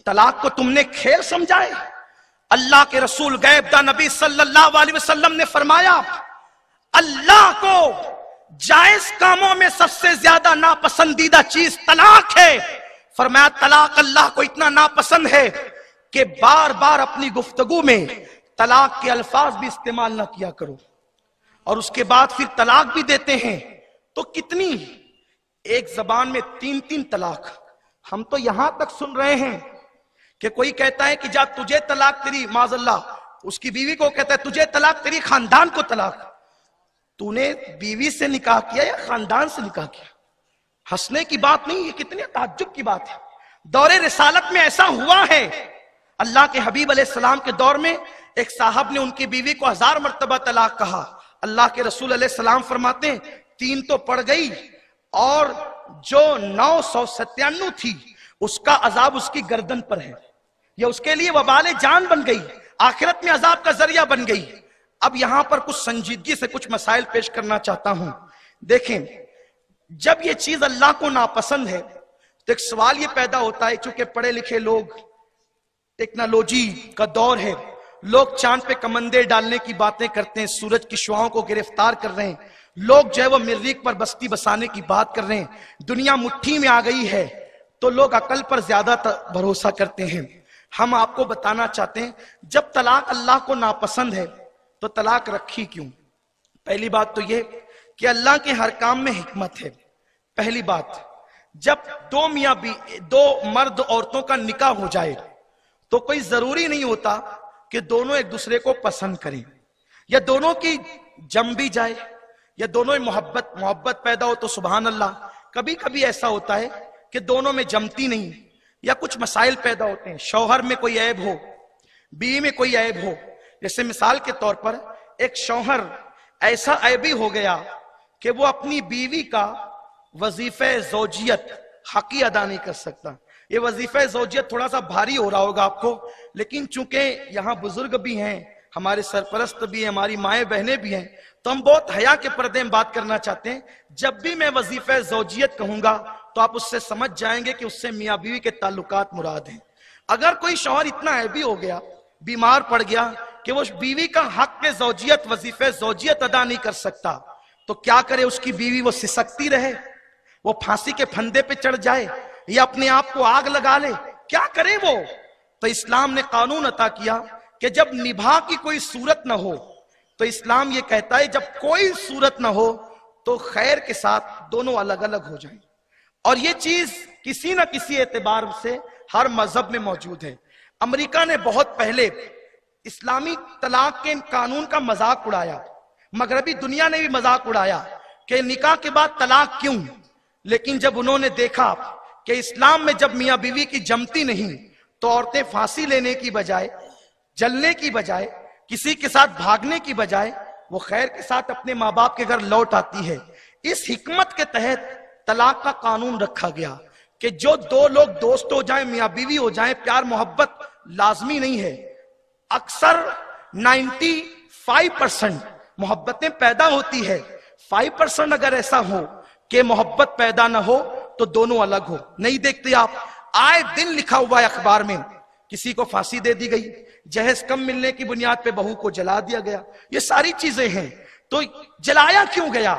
तलाक को तुमने खेल समझा है? अल्लाह के रसूल गैबदा नबी सल्लल्लाहु अलैहि वसल्लम ने फरमाया, अल्लाह को जायज कामों में सबसे ज्यादा नापसंदीदा चीज तलाक है। फरमाया तलाक अल्लाह को इतना नापसंद है कि बार बार अपनी गुफ्तगू में तलाक के अल्फाज भी इस्तेमाल ना किया करो, और उसके बाद फिर तलाक भी देते हैं। तो कितनी, एक जबान में 3-3 तलाक। हम तो यहां तक सुन रहे हैं कि कोई कहता है कि जा तुझे तलाक तेरी माज़अल्लाह, उसकी बीवी को कहता है तुझे तलाक तेरी खानदान को तलाक। तूने बीवी से निकाह किया या खानदान से निकाह किया? हंसने की बात नहीं, ये कितने ताज्जुब की बात है। दौरे रिसालत में ऐसा हुआ है, अल्लाह के हबीब अलैहिस्सलाम के दौर में एक साहब ने उनकी बीवी को 1000 मर्तबा तलाक कहा। अल्लाह के रसूल अलैहिस्सलाम फरमाते हैं 3 तो पड़ गई, और जो 997 थी उसका अजाब उसकी गर्दन पर है, यह उसके लिए वबाले जान बन गई, आखिरत में अजाब का जरिया बन गई। अब यहां पर कुछ संजीदगी से कुछ मसाइल पेश करना चाहता हूं। देखें, जब ये चीज अल्लाह को नापसंद है तो एक सवाल ये पैदा होता है, चूंकि पढ़े लिखे लोग, टेक्नोलॉजी का दौर है, लोग चांद पे कमंदे डालने की बातें करते हैं, सूरज की शुआओं को गिरफ्तार कर रहे हैं, लोग जो है वो मरीख पर बस्ती बसाने की बात कर रहे हैं, दुनिया मुट्ठी में आ गई है, तो लोग अकल पर ज्यादा भरोसा करते हैं। हम आपको बताना चाहते हैं, जब तलाक अल्लाह को नापसंद है तो तलाक रखी क्यों? पहली बात तो ये कि अल्लाह के हर काम में हिकमत है। पहली बात, जब दो मर्द औरतों का निकाह हो जाए तो कोई जरूरी नहीं होता कि दोनों एक दूसरे को पसंद करें, या दोनों की जम भी जाए, या दोनों में मोहब्बत पैदा हो तो सुभान अल्लाह। कभी कभी ऐसा होता है कि दोनों में जमती नहीं, या कुछ मसाइल पैदा होते हैं, शौहर में कोई ऐब हो, बीवी में कोई ऐब हो। जैसे मिसाल के तौर पर एक शौहर ऐसा ऐबी हो गया कि वो अपनी बीवी का वजीफे ज़ौजियत हकी अदा नहीं कर सकता। ये वजीफे ज़ौजियत थोड़ा सा भारी हो रहा होगा आपको, लेकिन चूंकि यहाँ बुजुर्ग भी हैं, हमारे सरपरस्त भी हैं, हमारी माएँ बहनें भी हैं, तो हम बहुत हया के पर्दे में बात करना चाहते हैं। जब भी मैं वजीफे ज़ौजियत कहूंगा तो आप उससे समझ जाएंगे कि उससे मियाँ बीवी के ताल्लुकात मुराद हैं। अगर कोई शौहर इतना ऐबी हो गया, बीमार पड़ गया कि वो बीवी का हक के ज़ौजियत, वजीफे ज़ौजियत अदा नहीं कर सकता, तो क्या करे उसकी बीवी? वो सिसकती रहे, वो फांसी के फंदे पे चढ़ जाए, या अपने आप को आग लगा ले? क्या करे वो? तो इस्लाम ने कानून अता किया कि जब निभा की कोई सूरत ना हो, तो इस्लाम ये कहता है जब कोई सूरत ना हो तो खैर के साथ दोनों अलग अलग हो जाएं। और ये चीज किसी ना किसी एतबार से हर मजहब में मौजूद है। अमेरिका ने बहुत पहले इस्लामी तलाक के कानून का मजाक उड़ाया, मगरबी दुनिया ने भी मजाक उड़ाया कि निकाह के बाद तलाक क्यों। लेकिन जब उन्होंने देखा कि इस्लाम में जब मियाँ बीवी की जमती नहीं तो औरतें फांसी लेने की बजाय, जलने की बजाय, किसी के साथ भागने की बजाय वो खैर के साथ अपने माँ बाप के घर लौट आती है। इस हिकमत के तहत तलाक का कानून रखा गया कि जो दो लोग दोस्त हो जाएं, मियाँ बीवी हो जाएं, प्यार मोहब्बत लाजमी नहीं है, अक्सर 95% मोहब्बतें पैदा होती है। 5% अगर ऐसा हो कि मोहब्बत पैदा ना हो तो दोनों अलग हो। नहीं देखते आप, आए दिन लिखा हुआ है अखबार में, किसी को फांसी दे दी गई, जहेज कम मिलने की बुनियाद पे बहू को जला दिया गया। ये सारी चीजें हैं। तो जलाया क्यों गया?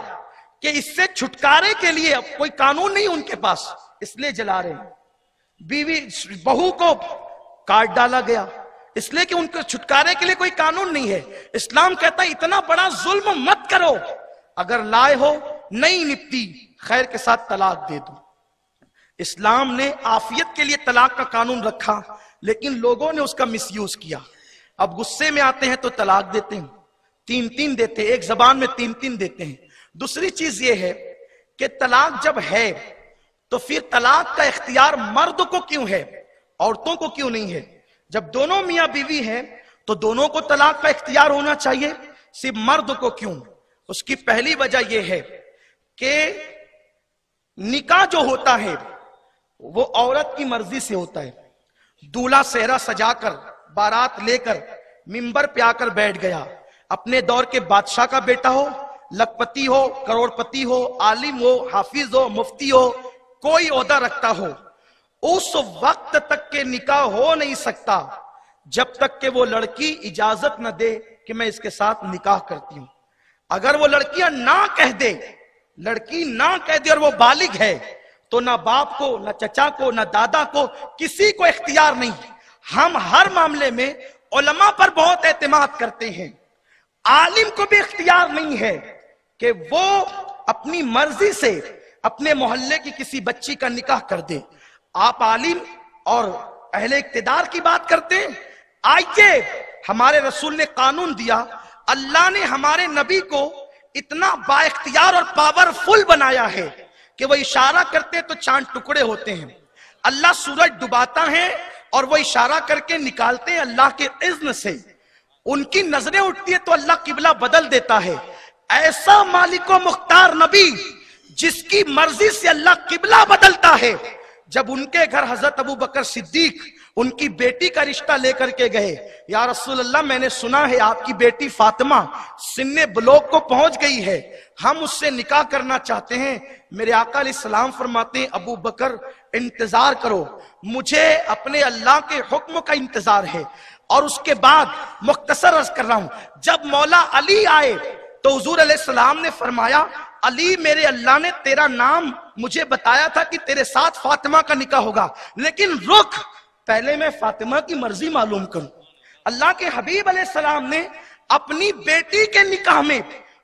कि इससे छुटकारे के लिए अब कोई कानून नहीं उनके पास, इसलिए जला रहे हैं। बीवी बहू को काट डाला गया इसलिए कि उनके छुटकारे के लिए कोई कानून नहीं है। इस्लाम कहता है इतना बड़ा जुल्म मत करो, अगर लाए हो नहीं निपटी खैर के साथ तलाक दे दो। इस्लाम ने आफियत के लिए तलाक का कानून रखा, लेकिन लोगों ने उसका मिसयूज किया। अब गुस्से में आते हैं तो तलाक देते हैं, 3-3 देते हैं, एक जबान में 3-3 देते हैं। दूसरी चीज ये है कि तलाक जब है तो फिर तलाक का इख्तियार मर्द को क्यों है, औरतों को क्यों नहीं है? जब दोनों मियाँ बीवी हैं तो दोनों को तलाक का इख्तियार होना चाहिए, सिर्फ मर्द को क्यों? उसकी पहली वजह यह है कि निकाह जो होता है वो औरत की मर्जी से होता है। दूल्हा सेहरा सजाकर बारात लेकर मिंबर पे आकर बैठ गया, अपने दौर के बादशाह का बेटा हो, लखपति हो, करोड़पति हो, आलिम हो, हाफिज हो, मुफ्ती हो, कोई ओहदा रखता हो, उस वक्त तक के निकाह हो नहीं सकता जब तक कि वो लड़की इजाजत न दे कि मैं इसके साथ निकाह करती हूं। अगर वो लड़कियां ना कह दे, लड़की ना कह दे और वो बालिग है, तो ना बाप को, ना चचा को, ना दादा को, किसी को इख्तियार नहीं। हम हर मामले में उलमा पर बहुत एतमाद करते हैं। आलिम को भी इख्तियार नहीं है कि वो अपनी मर्जी से अपने मोहल्ले की किसी बच्ची का निकाह कर दे। आप आलिम और अहले इक्तिदार की बात करते हैं। आइए, हमारे रसूल ने कानून दिया, अल्लाह ने हमारे नबी को इतना बाइख्तियार और पावरफुल बनाया है कि वो इशारा करते तो चांद टुकड़े होते हैं। अल्लाह सूरज डुबाता है और वो इशारा करके निकालते हैं अल्लाह के इज्न से। उनकी नजरें उठती है तो अल्लाह किबला बदल देता है। ऐसा मालिको मुख्तार नबी जिसकी मर्जी से अल्लाह किबला बदलता है, जब उनके घर हजरत अबू बकर सिद्दीक उनकी बेटी का रिश्ता लेकर के गए, या रसूल अल्लाह मैंने सुना है आपकी बेटी फातिमा सिन्ने बलोग को पहुंच गई है, हम उससे निकाह करना चाहते हैं। मेरे आका अलैहिस्सलाम फरमाते हैं अबू बकर इंतजार करो, मुझे अपने अल्लाह के हुक्म का इंतजार है। और उसके बाद मुख्तसर अर्ज कर रहा हूं, जब मौला अली आए तो हुजूर अलैहिस्सलाम ने फरमाया अली मेरे अल्लाह ने तेरा नाम मुझे बताया था कि तेरे साथ फातिमा का निकाह होगा, लेकिन रुक, पहले मैं फातिमा की मर्जी मालूम करूं। अल्लाह के हबीब अलैहिस्सलाम ने अपनी बेटी के निकाह में,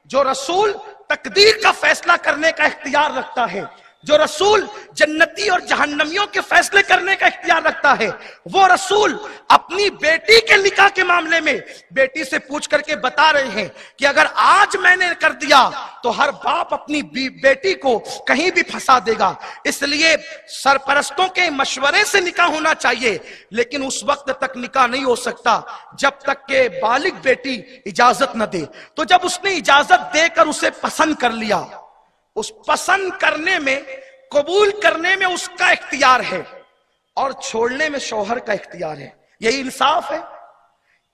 जो रसूल तकदीर का फैसला करने का इख्तियार रखता है, जो रसूल जन्नती और जहन्नमियों के फैसले करने का इख्तियार रखता है, वो रसूल अपनी बेटी के निकाह के मामले में बेटी से पूछ करके बता रहे हैं कि अगर आज मैंने कर दिया तो हर बाप अपनी बेटी को कहीं भी फंसा देगा। इसलिए सरपरस्तों के मशवरे से निकाह होना चाहिए, लेकिन उस वक्त तक निकाह नहीं हो सकता जब तक के बालिग बेटी इजाजत न दे। तो जब उसने इजाजत देकर उसे पसंद कर लिया, उस पसंद करने में, कबूल करने में उसका इख्तियार है और छोड़ने में शौहर का इख्तियार है। यही इंसाफ है।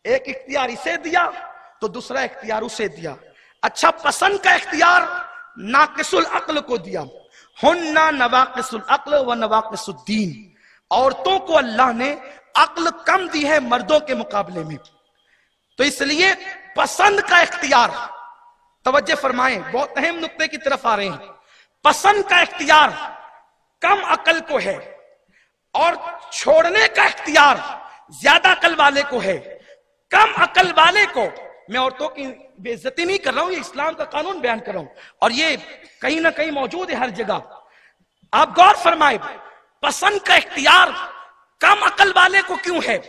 एक इख्तियार इसे दिया तो दूसरा इख्तियार उसे दिया। अच्छा, पसंद का इख्तियार नाकिसुल अक्ल को दिया। हुन्ना नवाकिसुल अक्ल व नवाकिसुद्दीन, औरतों को अल्लाह ने अक्ल कम दी है मर्दों के मुकाबले में। तो इसलिए पसंद का इख्तियार, तवज्जो फरमाएं, बहुत अहम नुक्ते की तरफ आ रहे हैं। पसंद का इख्तियार कम अकल को है और छोड़ने का इख्तियार ज्यादा अकल वाले को है। कम अकल वाले को, मैं औरतों की बेइज्जती नहीं कर रहा हूं, ये इस्लाम का कानून बयान कर रहा हूं और ये कहीं ना कहीं मौजूद है हर जगह। आप गौर फरमाए, पसंद का इख्तियार कम अकल वाले को क्यों है,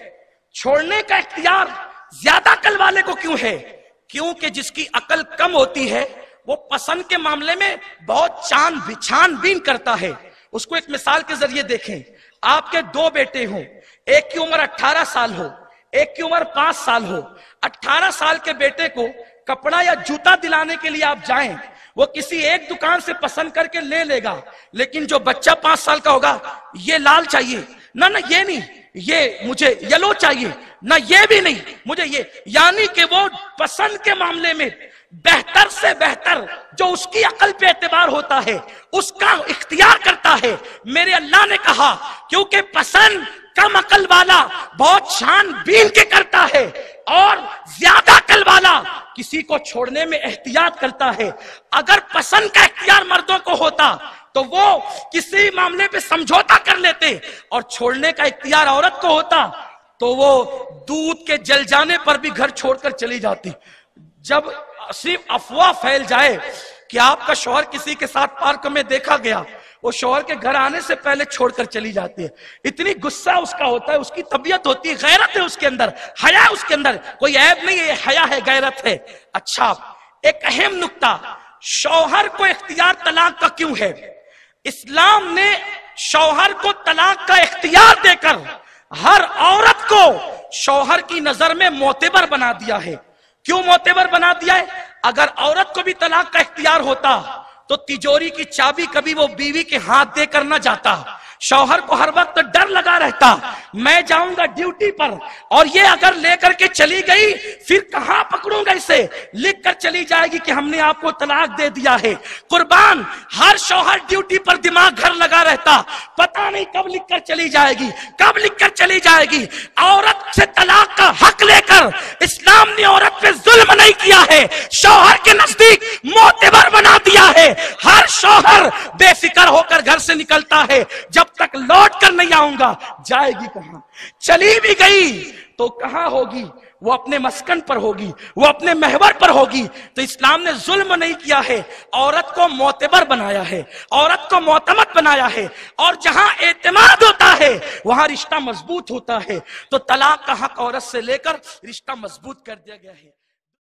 छोड़ने का इख्तियार ज्यादा अकल वाले को क्यों है? क्योंकि जिसकी अकल कम होती है वो पसंद के मामले में बहुत छानबीन करता है। उसको एक मिसाल के जरिए देखें। आपके दो बेटे हों, एक की उम्र 18 साल हो, एक की उम्र 5 साल हो। 18 साल के बेटे को कपड़ा या जूता दिलाने के लिए आप जाएं, वो किसी एक दुकान से पसंद करके ले लेगा, लेकिन जो बच्चा 5 साल का होगा, ये लाल चाहिए ना, ना ये नहीं, ये मुझे येलो चाहिए ना, ये भी नहीं मुझे ये, यानी कि वो पसंद के मामले में बेहतर से बेहतर जो उसकी अकल पे एतबार होता है उसका इख्तियार करता है। मेरे अल्लाह ने कहा क्योंकि पसंद कम अकल वाला बहुत छानबीन के करता है और ज्यादा अकल वाला किसी को छोड़ने में एहतियात करता है। अगर पसंद का इख्तियार मर्दों को होता तो वो किसी मामले पे समझौता कर लेते, और छोड़ने का इख्तियार औरत को होता तो वो दूध के जल जाने पर भी घर छोड़कर चली जाती। जब सिर्फ अफवाह फैल जाए कि आपका शौहर किसी के साथ पार्क में देखा गया, वो शौहर के घर आने से पहले छोड़कर चली जाती है। इतनी गुस्सा उसका होता है, उसकी तबीयत होती है, गैरत है उसके अंदर, हया है उसके अंदर, कोई ऐब नहीं है, हया है, गैरत है। अच्छा, एक अहम नुक्ता, शौहर को इख्तियार तलाक का क्यों है? इस्लाम ने शौहर को तलाक का इख्तियार देकर हर औरत को शौहर की नजर में मोतेबर बना दिया है। क्यों मोतेबर बना दिया है? अगर औरत को भी तलाक का इख्तियार होता तो तिजोरी की चाबी कभी वो बीवी के हाथ देकर ना जाता, شوہر کو ہر وقت ڈر لگا رہتا میں جاؤں گا ڈیوٹی پر اور یہ اگر لے کر کے چلی گئی پھر کہاں پکڑوں گا اسے، لکھ کر چلی جائے گی کہ ہم نے آپ کو طلاق دے دیا ہے۔ قربان، ہر شوہر ڈیوٹی پر دماغ گھر لگا رہتا، پتہ نہیں کب لکھ کر چلی جائے گی، کب لکھ کر چلی جائے گی۔ عورت سے طلاق کا حق لے کر اسلام نے عورت پہ ظلم نہیں کیا ہے، شوہر کے نزدیک معتبر بنا دیا ہے۔ ہر شوہر بے فکر ہو کر گھر سے نکلتا ہے، جب تک لوٹ کر نہیں آؤں گا، جائے گی کہاں؟ چلی بھی گئی تو کہاں ہوگی؟ وہ اپنے مسکن پر ہوگی، وہ اپنے محور پر ہوگی۔ تو اسلام نے ظلم نہیں کیا ہے، عورت کو معتبر بنایا ہے، عورت کو معتمد بنایا ہے، اور جہاں اعتماد ہوتا ہے وہاں رشتہ مضبوط ہوتا ہے۔ تو طلاق کا حق عورت سے لے کر رشتہ مضبوط کر دیا گیا ہے۔